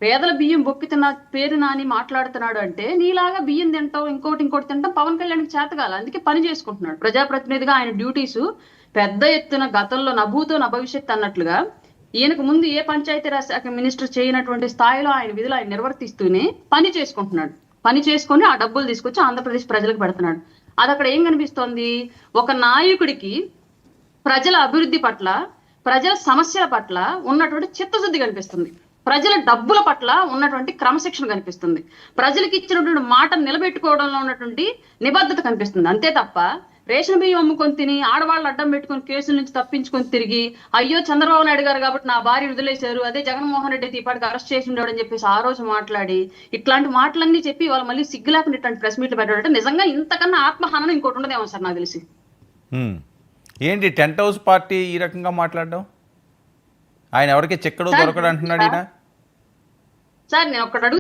పేదల బియ్యం బొక్కి తిన్న పేరు నాని మాట్లాడుతున్నాడు అంటే నీలాగా బియ్యం తింటాం ఇంకోటి తింటాం పవన్ కళ్యాణ్కి చేతగాల అందుకే పని చేసుకుంటున్నాడు ప్రజాప్రతినిధిగా ఆయన డ్యూటీస్ పెద్ద ఎత్తున గతంలో నభూతో నభవిష్యత్ అన్నట్లుగా ఈయనకు ముందు ఏ పంచాయతీరాజ్ శాఖ మినిస్టర్ చేయనటువంటి స్థాయిలో ఆయన విధులు ఆయన నిర్వర్తిస్తూనే పని చేసుకుంటున్నాడు. పని చేసుకొని ఆ డబ్బులు తీసుకొచ్చి ఆంధ్రప్రదేశ్ ప్రజలకు పెడుతున్నాడు. అది అక్కడ ఏం కనిపిస్తోంది? ఒక నాయకుడికి ప్రజల అభివృద్ధి పట్ల ప్రజల సమస్యల పట్ల ఉన్నటువంటి చిత్తశుద్ధి కనిపిస్తుంది. ప్రజల డబ్బుల పట్ల ఉన్నటువంటి క్రమశిక్షణ కనిపిస్తుంది. ప్రజలకు ఇచ్చినటువంటి మాట నిలబెట్టుకోవడంలో ఉన్నటువంటి నిబద్ధత కనిపిస్తుంది. అంతే తప్ప రేషన్ బియ్యం అమ్ముకొని తిని ఆడవాళ్ళు అడ్డం పెట్టుకొని కేసుల నుంచి తప్పించుకొని తిరిగి అయ్యో చంద్రబాబు నాయుడు గారు కాబట్టి నా భార్య వదిలేశారు, అదే జగన్మోహన్ రెడ్డి ఇప్పటికి అరెస్ట్ చేసి ఉండేవాడు అని చెప్పేసి ఆ రోజు మాట్లాడి ఇట్లాంటి మాటలన్నీ చెప్పి వాళ్ళు మళ్ళీ సిగ్గులేకుండా ఇట్లాంటి ప్రెస్ మీట్లు పెట్టాడంటే నిజంగా ఇంతకన్నా ఆత్మహననం ఇంకోటి ఉండదేమో సార్ నాకు తెలిసి. ఏంటి టెంట్ హౌస్ పార్టీ ఈ రకంగా మాట్లాడడం? ఆయన ఎవరికి చెక్కడు దొరకడు అంటున్నాడు ఈయన. సార్ నేను ఒకటి